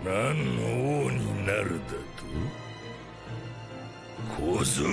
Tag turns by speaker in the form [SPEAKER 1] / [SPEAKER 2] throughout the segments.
[SPEAKER 1] 何の王になるだと？小僧。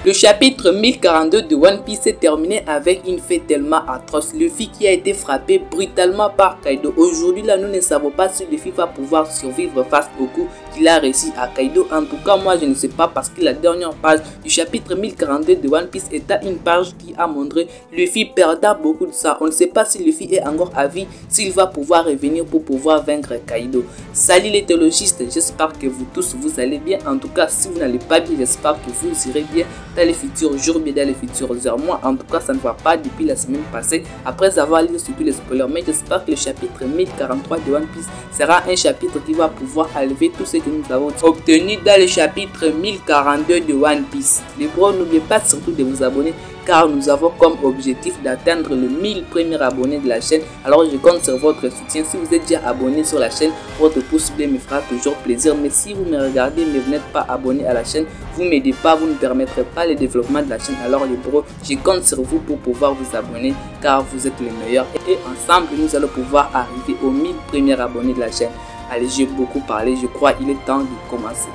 [SPEAKER 2] Le chapitre 1042 de One Piece est terminé avec une fête tellement atroce. Luffy qui a été frappé brutalement par Kaido. Aujourd'hui là, nous ne savons pas si Luffy va pouvoir survivre face au coup qu'il a réussi à Kaido. En tout cas, moi je ne sais pas, parce que la dernière page du chapitre 1042 de One Piece est à une page qui a montré Luffy perdant beaucoup de ça. On ne sait pas si Luffy est encore à vie, s'il va pouvoir revenir pour pouvoir vaincre Kaido. Salut les théologistes, j'espère que vous tous vous allez bien. En tout cas, si vous n'allez pas bien, j'espère que vous irez bien dans les futurs jours, bien dans les futures heures. Moi en tout cas ça ne va pas depuis la semaine passée, après avoir lu surtout les spoilers, mais j'espère que le chapitre 1043 de One Piece sera un chapitre qui va pouvoir enlever tout ce que nous avons obtenu dans le chapitre 1042 de One Piece. Les bros, n'oubliez pas surtout de vous abonner, car nous avons comme objectif d'atteindre le 1000 premiers abonnés de la chaîne. Alors je compte sur votre soutien. Si vous êtes déjà abonné sur la chaîne, votre pouce bleu me fera toujours plaisir. Mais si vous me regardez mais vous n'êtes pas abonné à la chaîne, vous ne m'aidez pas, vous ne permettrez pas le développement de la chaîne. Alors les bros, je compte sur vous pour pouvoir vous abonner, car vous êtes les meilleurs. Et ensemble, nous allons pouvoir arriver aux 1000 premiers abonnés de la chaîne. Allez, j'ai beaucoup parlé, je crois qu'il est temps de commencer.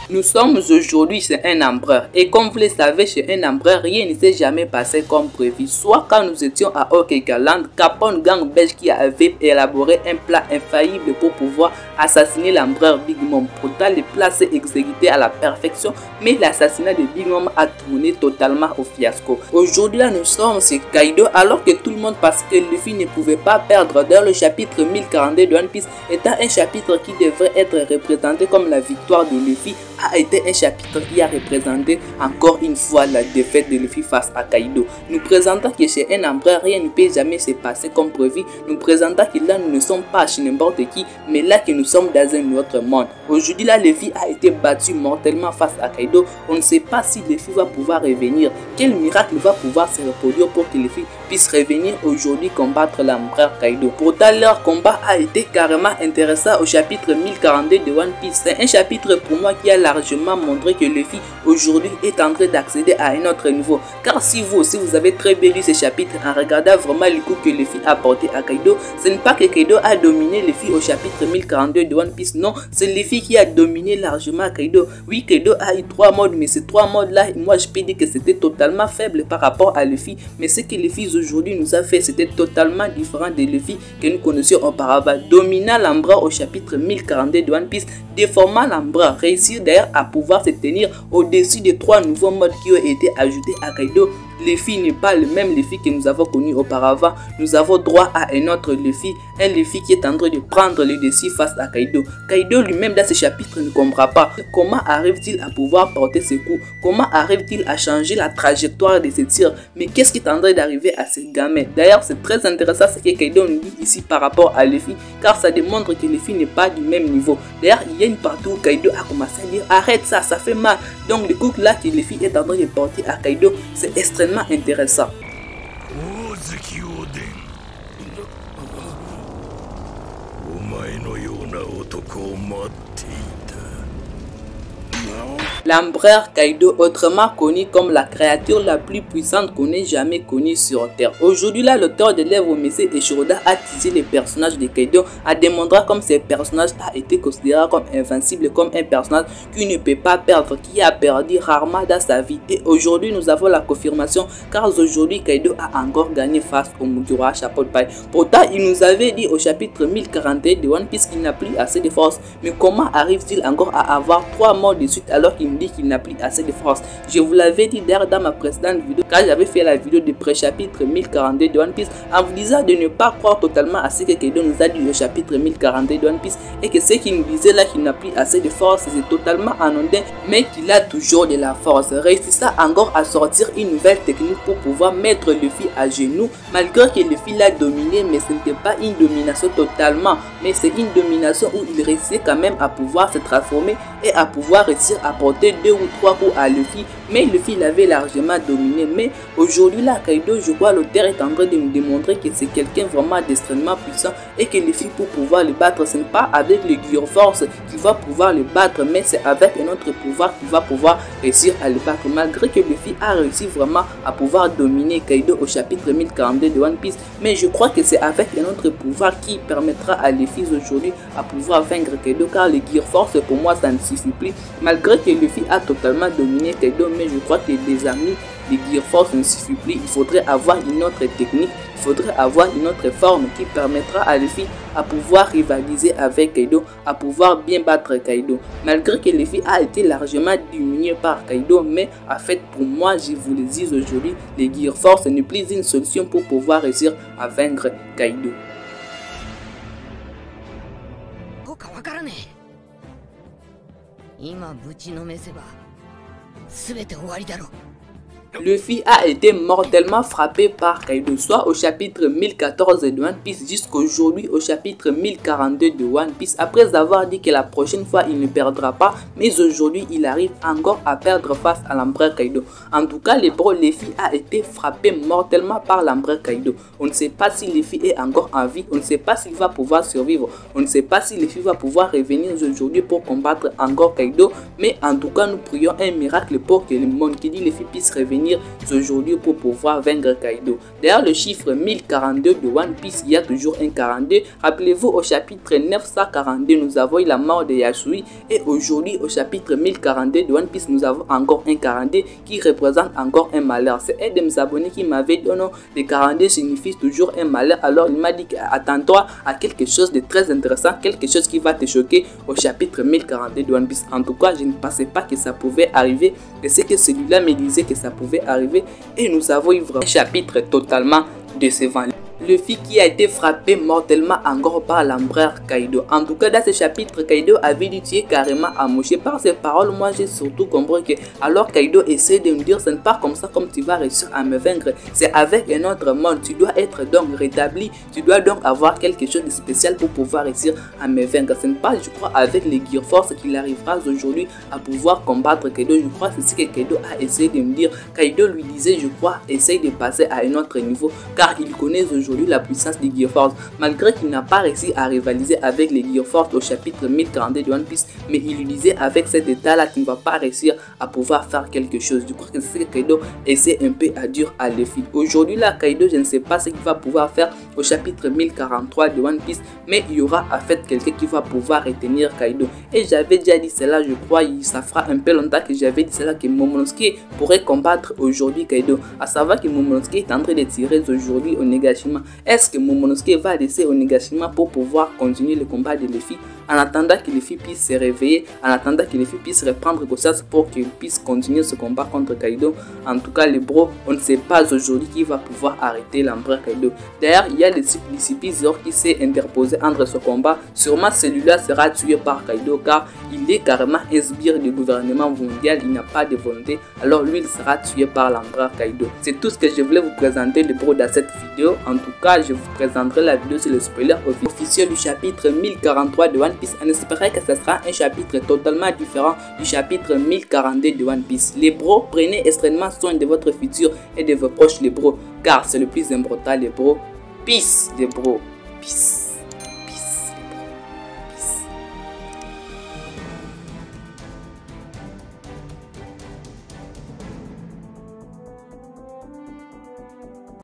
[SPEAKER 2] Nous sommes aujourd'hui chez un empereur, et comme vous le savez, chez un empereur, rien ne s'est jamais passé comme prévu. Soit quand nous étions à Okekaland, Capone gang belge qui avait élaboré un plan infaillible pour pouvoir assassiner l'empereur Big Mom. Pourtant, le plan s'est exécuté à la perfection, mais l'assassinat de Big Mom a tourné totalement au fiasco. Aujourd'hui là, nous sommes chez Kaido, alors que tout le monde pense que Luffy ne pouvait pas perdre. Dans le chapitre 1042 de One Piece étant un chapitre qui devrait être représenté comme la victoire de Luffy, a été un chapitre qui a représenté encore une fois la défaite de Luffy face à Kaido. Nous présentons que chez un empereur, rien ne peut jamais se passer comme prévu. Nous présentons que là, nous ne sommes pas chez n'importe qui, mais là que nous sommes dans un autre monde. Aujourd'hui là, Luffy a été battu mortellement face à Kaido. On ne sait pas si Luffy va pouvoir revenir. Quel miracle va pouvoir se reproduire pour que Luffy puisse revenir aujourd'hui combattre l'empereur Kaido. Pourtant, leur combat a été carrément intéressant au chapitre 1042 de One Piece. C'est un chapitre pour moi qui a largement montré que Luffy aujourd'hui est en train d'accéder à un autre niveau. Car si vous aussi vous avez très bien lu ce chapitre en regardant vraiment le coup que Luffy a porté à Kaido, ce n'est pas que Kaido a dominé Luffy au chapitre 1042 de One Piece, non, c'est Luffy qui a dominé largement Kaido. Oui, Kaido a eu 3 modes, mais ces 3 modes là, moi je peux dire que c'était totalement faible par rapport à Luffy. Mais ce que Luffy aujourd'hui nous a fait, c'était totalement différent de Luffy que nous connaissions auparavant. Dominant l'Ambra au chapitre 1042 de One Piece, déformant l'Ambra, réussir d'ailleurs à pouvoir se tenir au-dessus des 3 nouveaux modes qui ont été ajoutés à Kaido. Luffy n'est pas le même Luffy que nous avons connu auparavant. Nous avons droit à un autre Luffy, un Luffy qui est en train de prendre le dessus face à Kaido. Kaido lui-même dans ce chapitre ne comprend pas comment arrive-t-il à pouvoir porter ses coups, comment arrive-t-il à changer la trajectoire de ses tirs, mais qu'est-ce qui est en train d'arriver à ce gamin. D'ailleurs, c'est très intéressant ce que Kaido nous dit ici par rapport à Luffy, car ça démontre que Luffy n'est pas du même niveau. D'ailleurs, il y a une partie où Kaido a commencé à dire arrête ça, ça fait mal. Donc le coup là que Luffy est en train de porter à Kaido, c'est extrêmement intéressant. L'empereur Kaido, autrement connu comme la créature la plus puissante qu'on ait jamais connue sur Terre. Aujourd'hui là, l'auteur de l'œuvre Messé et Shiroda a teasé les personnages de Kaido, a démontré comme ces personnages a été considéré comme invincible, comme un personnage qui ne peut pas perdre, qui a perdu rarement dans sa vie. Et aujourd'hui nous avons la confirmation, car aujourd'hui Kaido a encore gagné face au Mugiwara Chapeau de Paille. Pourtant il nous avait dit au chapitre 1041 de One Piece qu'il n'a plus assez de force. Mais comment arrive-t-il encore à avoir 3 morts de suite alors qu'il dit qu'il n'a plus assez de force. Je vous l'avais dit d'ailleurs dans ma précédente vidéo, quand j'avais fait la vidéo de pré-chapitre 1042 de One Piece, en vous disant de ne pas croire totalement à ce que Kaido nous a dit au chapitre 1042 de One Piece, et que ce qu'il nous disait là qu'il n'a plus assez de force, c'est totalement anodin, mais qu'il a toujours de la force. Réussissant encore à sortir une nouvelle technique pour pouvoir mettre Luffy à genoux, malgré que Luffy l'a dominé, mais ce n'était pas une domination totalement, mais c'est une domination où il réussissait quand même à pouvoir se transformer et à pouvoir réussir à porter 2 ou 3 coups à Luffy, mais Luffy l'avait largement dominé. Mais aujourd'hui là, Kaido, je crois l'auteur est en train de nous démontrer que c'est quelqu'un vraiment d'extrêmement puissant et que Luffy, pour pouvoir le battre, ce n'est pas avec le Gear Force qu'il va pouvoir le battre, mais c'est avec un autre pouvoir qu'il va pouvoir réussir à le battre. Malgré que Luffy a réussi vraiment à pouvoir dominer Kaido au chapitre 1042 de One Piece, mais je crois que c'est avec un autre pouvoir qui permettra à Luffy aujourd'hui à pouvoir vaincre Kaido, car le Gear Force pour moi ça ne suffit plus. Malgré que Luffy a totalement dominé Kaido, mais je crois que les amis, les Gear Force ne suffit plus. Il faudrait avoir une autre technique, il faudrait avoir une autre forme qui permettra à Luffy à pouvoir rivaliser avec Kaido, à pouvoir bien battre Kaido. Malgré que Luffy a été largement diminué par Kaido, mais en fait pour moi, je vous le dis aujourd'hui, les Gear Force n'est plus une solution pour pouvoir réussir à vaincre Kaido. Luffy a été mortellement frappé par Kaido, soit au chapitre 1014 de One Piece jusqu'aujourd'hui au chapitre 1042 de One Piece, après avoir dit que la prochaine fois il ne perdra pas, mais aujourd'hui il arrive encore à perdre face à l'empereur Kaido. En tout cas, le bro Luffy a été frappé mortellement par l'empereur Kaido. On ne sait pas si Luffy est encore en vie, on ne sait pas s'il va pouvoir survivre, on ne sait pas si Luffy va pouvoir revenir aujourd'hui pour combattre encore Kaido, mais en tout cas nous prions un miracle pour que le Monkey D. Luffy puisse revenir aujourd'hui pour pouvoir vaincre Kaido. Derrière le chiffre 1042 de One Piece, il y a toujours un 42. Rappelez-vous, au chapitre 942, nous avons eu la mort de Yasui, et aujourd'hui au chapitre 1042 de One Piece, nous avons encore un 42 qui représente encore un malheur. C'est un de mes abonnés qui m'avait dit, oh non, les 42 signifie toujours un malheur. Alors il m'a dit, attends-toi à quelque chose de très intéressant, quelque chose qui va te choquer au chapitre 1042 de One Piece. En tout cas, je ne pensais pas que ça pouvait arriver, et c'est que celui-là me disait que ça pouvait arriver, et nous avons eu un chapitre totalement décevant. Luffy qui a été frappé mortellement encore par l'empereur Kaido. En tout cas, dans ce chapitre, Kaido avait dû tuer carrément Amoshi. Par ces paroles, moi j'ai surtout compris que alors Kaido essaie de me dire, ce n'est pas comme ça comme tu vas réussir à me vaincre, c'est avec un autre monde. Tu dois être donc rétabli, tu dois donc avoir quelque chose de spécial pour pouvoir réussir à me vaincre. Ce n'est pas, je crois, avec les Gear Force qu'il arrivera aujourd'hui à pouvoir combattre Kaido. Je crois que c'est ce que Kaido a essayé de me dire. Kaido lui disait, je crois, essaye de passer à un autre niveau, car il connaît aujourd'hui la puissance des Gear Force, malgré qu'il n'a pas réussi à rivaliser avec les Gear Force au chapitre 1042 de One Piece, mais il lui disait avec cet état là qu'il ne va pas réussir à pouvoir faire quelque chose. Je crois que c'est ce que Kaido essaie un peu à dire à Luffy. Aujourd'hui là, Kaido, je ne sais pas ce qu'il va pouvoir faire au chapitre 1043 de One Piece, mais il y aura en fait quelqu'un qui va pouvoir retenir Kaido. Et j'avais déjà dit cela, je crois, ça fera un peu longtemps que j'avais dit cela, que Momonosuke pourrait combattre aujourd'hui Kaido, à savoir que Momonosuke est en train de tirer aujourd'hui au Onigashima. Est-ce que Momonosuke va laisser Onigashima pour pouvoir continuer le combat de Luffy en attendant que Luffy puisse se réveiller, en attendant que Luffy puisse reprendre conscience pour qu'il puisse continuer ce combat contre Kaido? En tout cas, les bros, on ne sait pas aujourd'hui qui va pouvoir arrêter l'empereur Kaido. D'ailleurs, il y a le CP0 qui s'est interposé entre ce combat. Sûrement celui-là sera tué par Kaido, car il est carrément un sbire du gouvernement mondial, il n'a pas de volonté. Alors lui, il sera tué par l'empereur Kaido. C'est tout ce que je voulais vous présenter, les bros, dans cette vidéo. En tout cas, je vous présenterai la vidéo sur le spoiler officiel du chapitre 1043 de One Piece. On espérait que ce sera un chapitre totalement différent du chapitre 1042 de One Piece. Les bros, prenez extrêmement soin de votre futur et de vos proches, les bros, car c'est le plus important, les bros. Peace, les bros.